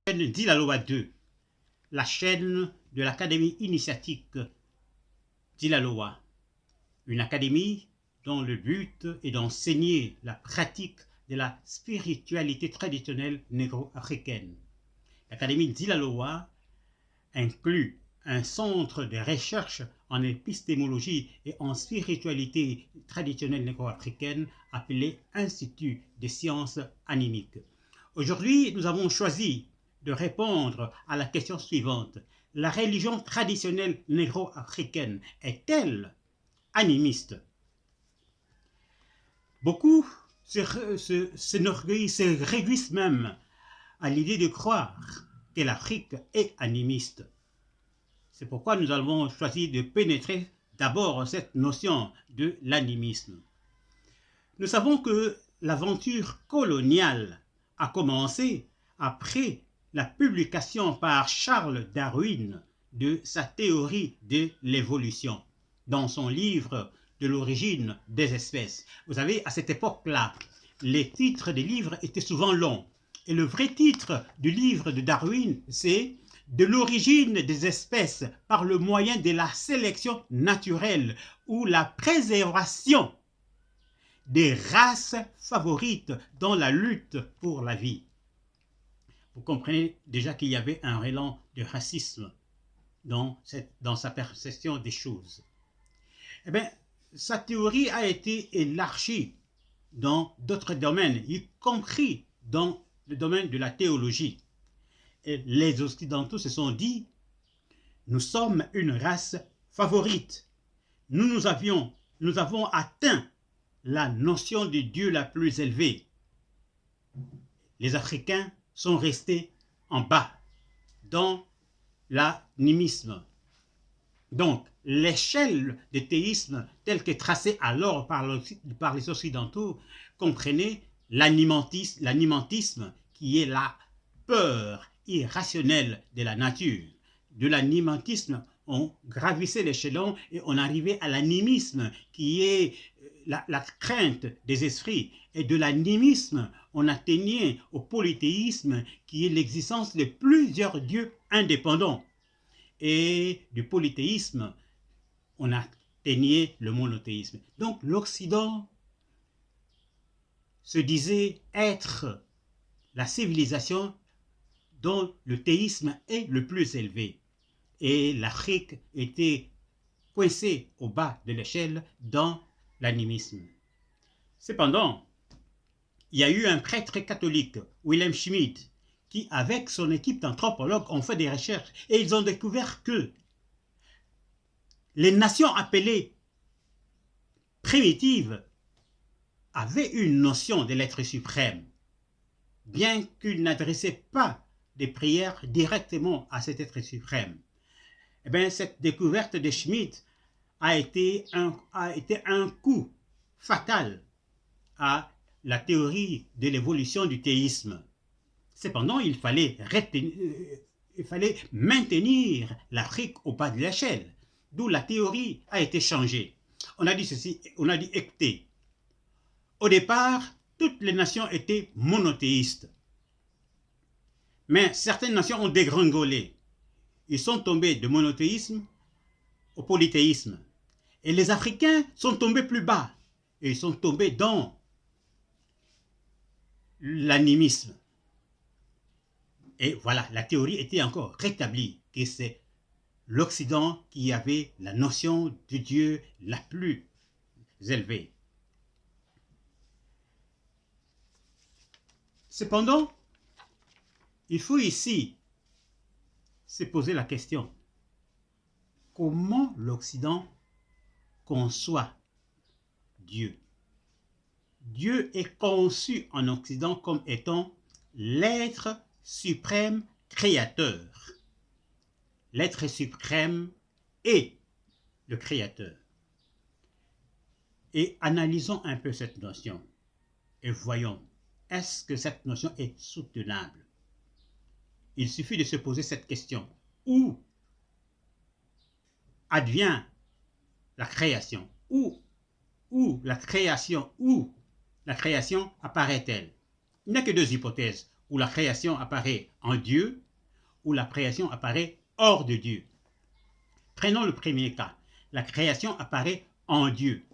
chaîne Dilaloa 2, la chaîne de l'Académie initiatique Dilaloa, une académie dont le but est d'enseigner la pratique de la spiritualité traditionnelle négro-africaine. L'Académie Dilaloa inclut un centre de recherche en épistémologie et en spiritualité traditionnelle négro-africaine appelé Institut des sciences animiques. Aujourd'hui, nous avons choisi de répondre à la question suivante. La religion traditionnelle négro-africaine est-elle animiste? Beaucoup s'enorgueillissent, se réduisent même à l'idée de croire que l'Afrique est animiste. C'est pourquoi nous avons choisi de pénétrer d'abord cette notion de l'animisme. Nous savons que l'aventure coloniale a commencé après la publication par Charles Darwin de sa théorie de l'évolution dans son livre de l'origine des espèces. Vous savez, à cette époque-là, les titres des livres étaient souvent longs. Et le vrai titre du livre de Darwin, c'est « De l'origine des espèces par le moyen de la sélection naturelle ou la préservation des races favorites dans la lutte pour la vie ». Vous comprenez déjà qu'il y avait un élan de racisme dans sa perception des choses. Eh bien, sa théorie a été élargie dans d'autres domaines, y compris dans le domaine de la théologie. Et les Occidentaux se sont dit, nous sommes une race favorite. Nous avons atteint la notion de Dieu la plus élevée. Les Africains sont restés en bas dans l'animisme. Donc, l'échelle de théisme telle que tracée alors par les Occidentaux comprenait l'animantisme qui est la peur irrationnelle de la nature. De l'animantisme, on gravissait l'échelon et on arrivait à l'animisme qui est la crainte des esprits. Et de l'animisme, on atteignait au polythéisme qui est l'existence de plusieurs dieux indépendants. Et du polythéisme, on atteignait le monothéisme. Donc l'Occident se disait être la civilisation dont le théisme est le plus élevé. Et l'Afrique était coincée au bas de l'échelle dans l'animisme. Cependant, il y a eu un prêtre catholique, Wilhelm Schmid, qui, avec son équipe d'anthropologues, ont fait des recherches et ils ont découvert que les nations appelées primitives avaient une notion de l'être suprême, bien qu'ils n'adressaient pas des prières directement à cet être suprême. Eh bien, cette découverte de Schmid a été un coup fatal à la théorie de l'évolution du théisme. Cependant, il fallait maintenir l'Afrique au bas de l'échelle, d'où la théorie a été changée. On a dit ceci, on a dit écoutez, au départ, toutes les nations étaient monothéistes. Mais certaines nations ont dégringolé. Ils sont tombés de monothéisme au polythéisme. Et les Africains sont tombés plus bas. Et ils sont tombés dans l'animisme. Et voilà, la théorie était encore rétablie, que c'est l'Occident qui avait la notion de Dieu la plus élevée. Cependant, il faut ici se poser la question, comment l'Occident conçoit Dieu? Dieu est conçu en Occident comme étant l'être suprême créateur. L'être suprême est le créateur. Et analysons un peu cette notion et voyons, est-ce que cette notion est soutenable? Il suffit de se poser cette question. Où advient la création? Où la création apparaît-elle? Il n'y a que deux hypothèses. où la création apparaît en Dieu, où la création apparaît hors de Dieu. Prenons le premier cas. La création apparaît en Dieu.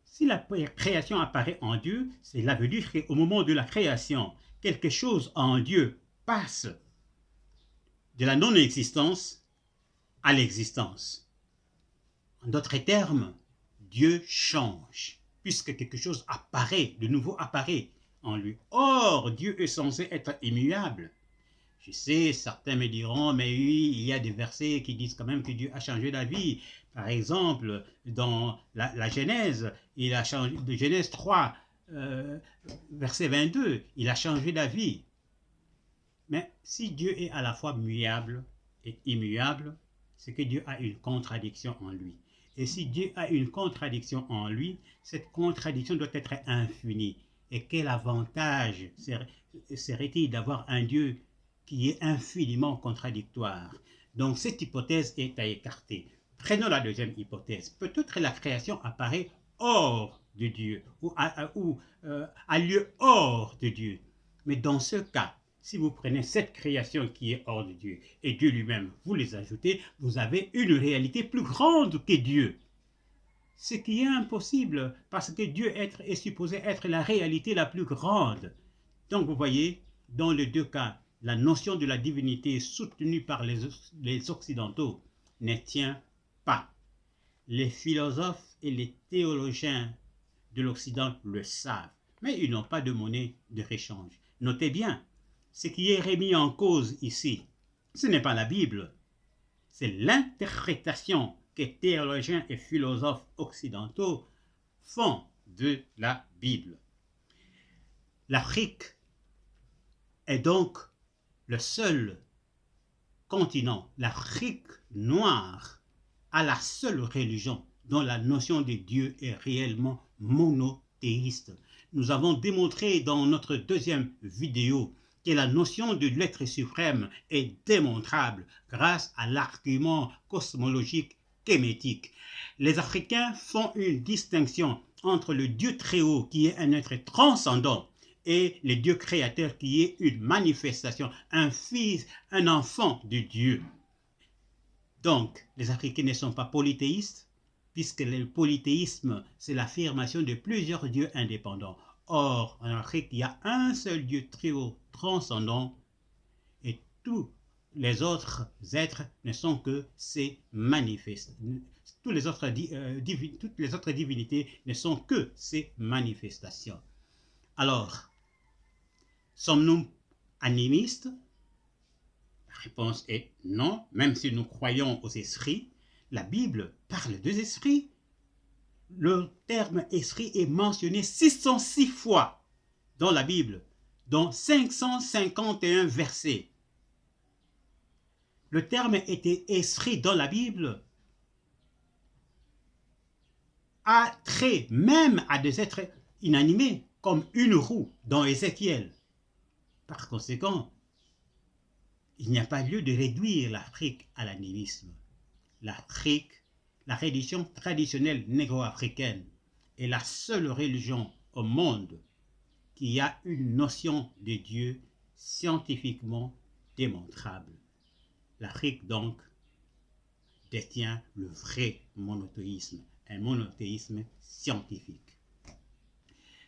Si la création apparaît en Dieu, cela veut dire qu'au moment de la création, quelque chose en Dieu passe de la non-existence à l'existence. En d'autres termes, Dieu change, puisque quelque chose apparaît, de nouveau apparaît en lui. Or, Dieu est censé être immuable. Je sais, certains me diront, mais oui, il y a des versets qui disent quand même que Dieu a changé d'avis. Par exemple, dans la Genèse, il a changé, de Genèse 3, verset 22, il a changé d'avis. Mais si Dieu est à la fois muable et immuable, c'est que Dieu a une contradiction en lui. Et si Dieu a une contradiction en lui, cette contradiction doit être infinie. Et quel avantage serait-il d'avoir un Dieu qui est infiniment contradictoire? Donc cette hypothèse est à écarter. Prenons la deuxième hypothèse. Peut-être la création apparaît hors de Dieu, ou a lieu hors de Dieu. Mais dans ce cas, si vous prenez cette création qui est hors de Dieu et Dieu lui-même, vous les ajoutez, vous avez une réalité plus grande que Dieu. Ce qui est impossible parce que Dieu est supposé être la réalité la plus grande. Donc vous voyez, dans les deux cas, la notion de la divinité soutenue par les Occidentaux ne tient pas. Les philosophes et les théologiens de l'Occident le savent, mais ils n'ont pas de monnaie de réchange. Notez bien, ce qui est remis en cause ici, ce n'est pas la Bible, c'est l'interprétation que théologiens et philosophes occidentaux font de la Bible. L'Afrique est donc le seul continent, l'Afrique noire, a la seule religion dont la notion de Dieu est réellement monothéiste. Nous avons démontré dans notre deuxième vidéo que la notion de l'être suprême est démontrable grâce à l'argument cosmologique kémétique. Les Africains font une distinction entre le Dieu très haut qui est un être transcendant et le Dieu créateur qui est une manifestation, un fils, un enfant de Dieu. Donc, les Africains ne sont pas polythéistes, puisque le polythéisme, c'est l'affirmation de plusieurs dieux indépendants. Or, en Afrique, il y a un seul Dieu très haut, transcendant, et tous les autres êtres ne sont que ces manifestes. Toutes les autres divinités ne sont que ces manifestations. Alors, sommes-nous animistes? La réponse est non, même si nous croyons aux esprits. La Bible parle des esprits. Le terme esprit est mentionné 606 fois dans la Bible, dont 551 versets. Le terme était esprit dans la Bible a trait même à des êtres inanimés, comme une roue dans Ézéchiel. Par conséquent, il n'y a pas lieu de réduire l'Afrique à l'animisme. L'Afrique, la religion traditionnelle négro-africaine, est la seule religion au monde qui a une notion de Dieu scientifiquement démontrable. L'Afrique, donc, détient le vrai monothéisme, un monothéisme scientifique.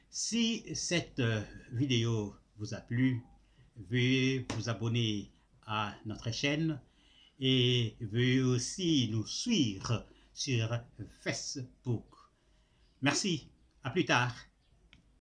Si cette vidéo vous a plu, veuillez vous abonner à notre chaîne et veuillez aussi nous suivre sur Facebook. Merci, à plus tard.